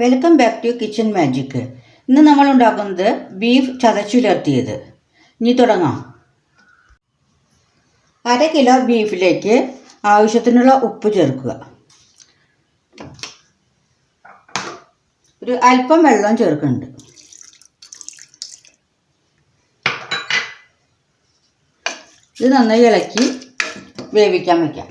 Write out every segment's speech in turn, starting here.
Welcome back to kitchen magic. ഇന്ന് നമ്മൾ ഉണ്ടാക്കുന്നത് ബീഫ് ചതച്ചുലർത്തിയത്. ഇനി തുടങ്ങാം. 1/2 കിലോ ബീഫിലേക്ക് ആവശ്യത്തിനുള്ള ഉപ്പ് ചേർക്കുക. ഒരു അല്പം വെള്ളം ചേർക്കുന്നുണ്ട്. ഇത് നന്നായി ഇളക്കി വേവിക്കാൻ വയ്ക്കാം.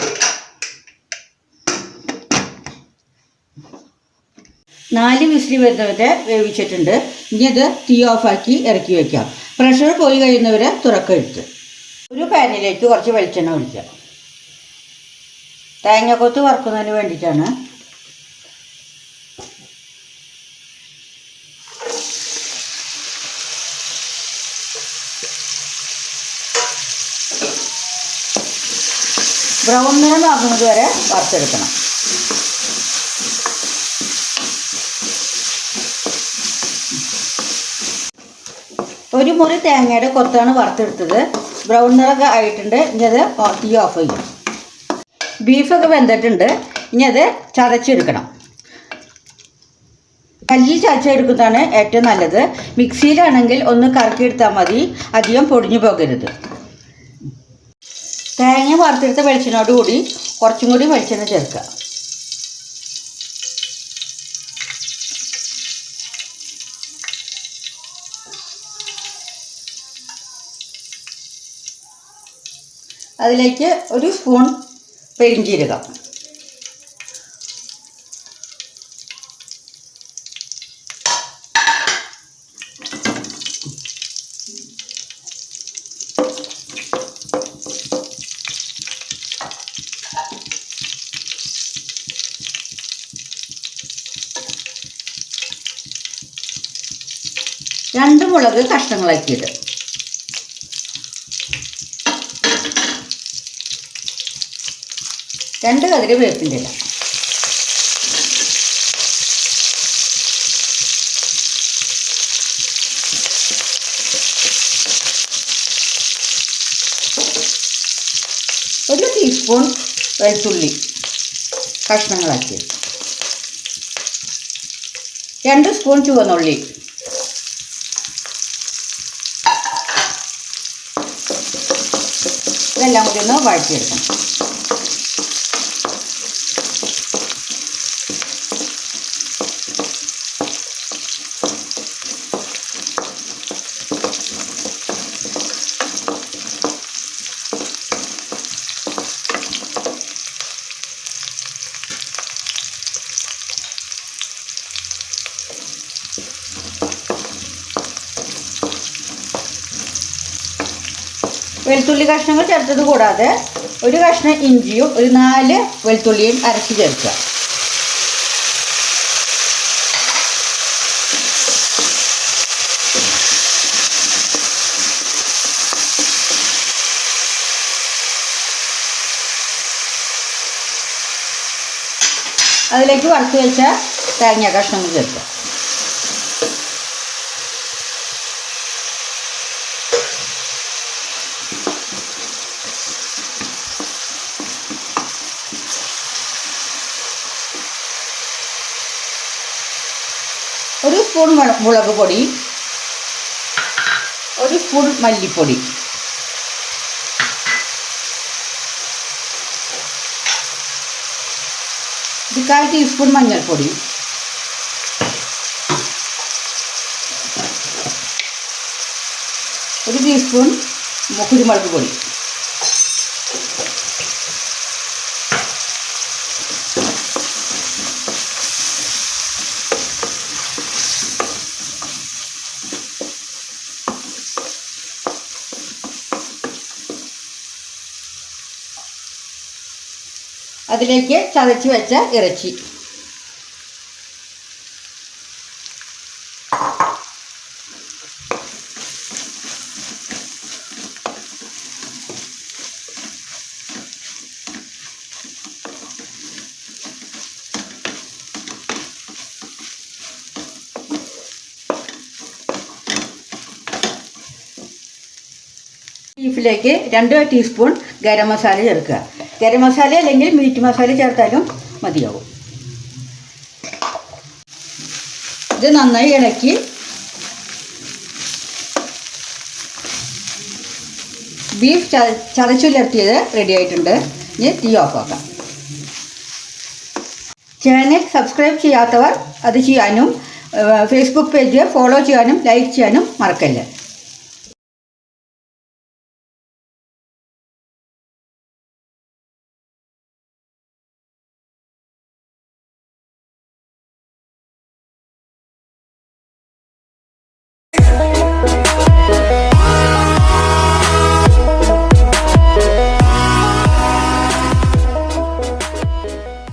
4 വിസിൽ വരുന്നവരെ വേവിച്ചിട്ടുണ്ട്. ഇനി അത് തീ ഓഫാക്കി ഇറക്കി വയ്ക്കാം. പ്രഷർ പോയി കഴിയുന്നവരെ തുറക്കെടുത്ത് ഒരു പാനിലേക്ക് കുറച്ച് വെളിച്ചെണ്ണ ഒഴിക്കുക. തേങ്ങക്കൊത്ത് വറുക്കുന്നതിന് വേണ്ടിയിട്ടാണ്. ബ്രൗൺ നിറമാകുന്നത് വരെ വറുത്തെടുക്കണം. ഒരു മുറി തേങ്ങയുടെ കൊത്താണ് വറുത്തെടുത്തത്. ബ്രൗൺ നിറമൊക്കെ ആയിട്ടുണ്ട്. ഇനി അത് തീ ഓഫ് ചെയ്യും. ബീഫൊക്കെ വെന്തിട്ടുണ്ട്. ഇനി അത് ചതച്ചെടുക്കണം. കല്ലിൽ ചതച്ചെടുക്കുന്നതാണ് ഏറ്റവും നല്ലത്. മിക്സിയിലാണെങ്കിൽ ഒന്ന് കറക്കിയെടുത്താൽ മതി, അധികം പൊടിഞ്ഞു പോകരുത്. തേങ്ങ വറുത്തെടുത്ത വെളിച്ചെണ്ണയോട് കൂടി കുറച്ചും കൂടി വെളിച്ചെണ്ണ ചേർക്കുക. അതിലേക്ക് ഒരു സ്പൂൺ പെരിഞ്ജീരകം, രണ്ട് മുളക് കഷ്ണങ്ങളാക്കിയത്, രണ്ട് കതിര് വേപ്പിൻ്റെ ഇല, ഒരു ടീസ്പൂൺ വെളുത്തുള്ളി കഷ്ണങ്ങളാക്കിയത്, 2 സ്പൂൺ ചുവന്നുള്ളി, ഇതെല്ലാം കൂടി ഒന്ന് വഴറ്റിയെടുക്കണം. വെളുത്തുള്ളി കഷ്ണങ്ങൾ ചേർത്തത് കൂടാതെ ഒരു കഷ്ണം ഇഞ്ചിയും ഒരു 4 വെളുത്തുള്ളിയും അരച്ച് ചേർക്കുക. അതിലേക്ക് വറുത്ത് വെച്ച തേങ്ങ കഷ്ണങ്ങൾ ചേർക്കുക. ഒരു സ്പൂൺ മുളക് പൊടി, ഒരു സ്പൂൺ മല്ലിപ്പൊടി, ഒരു 1/4 ടീസ്പൂൺ മഞ്ഞൾപ്പൊടി, ഒരു ടീസ്പൂൺ കുരുമുളക് പൊടി, അതിലേക്ക് ചതച്ച് വെച്ച ഇറച്ചി, ബീഫിലേക്ക് 2 ടീസ്പൂൺ ഗരം മസാല ചേർക്കുക. ഗരം മസാല അല്ലെങ്കിൽ മീറ്റ് മസാല ചേർത്താലും മതിയാവും. ഇത് നന്നായി ഇളക്കി ബീഫ് ചതച്ചുലർത്തിയത് റെഡി ആയിട്ടുണ്ട്. ഇനി തീ ഓഫ് ആക്കാം. ചാനൽ സബ്സ്ക്രൈബ് ചെയ്യാത്തവർ അത് ചെയ്യാനും ഫേസ്ബുക്ക് പേജ് ഫോളോ ചെയ്യാനും ലൈക്ക് ചെയ്യാനും മറക്കല്ലേ.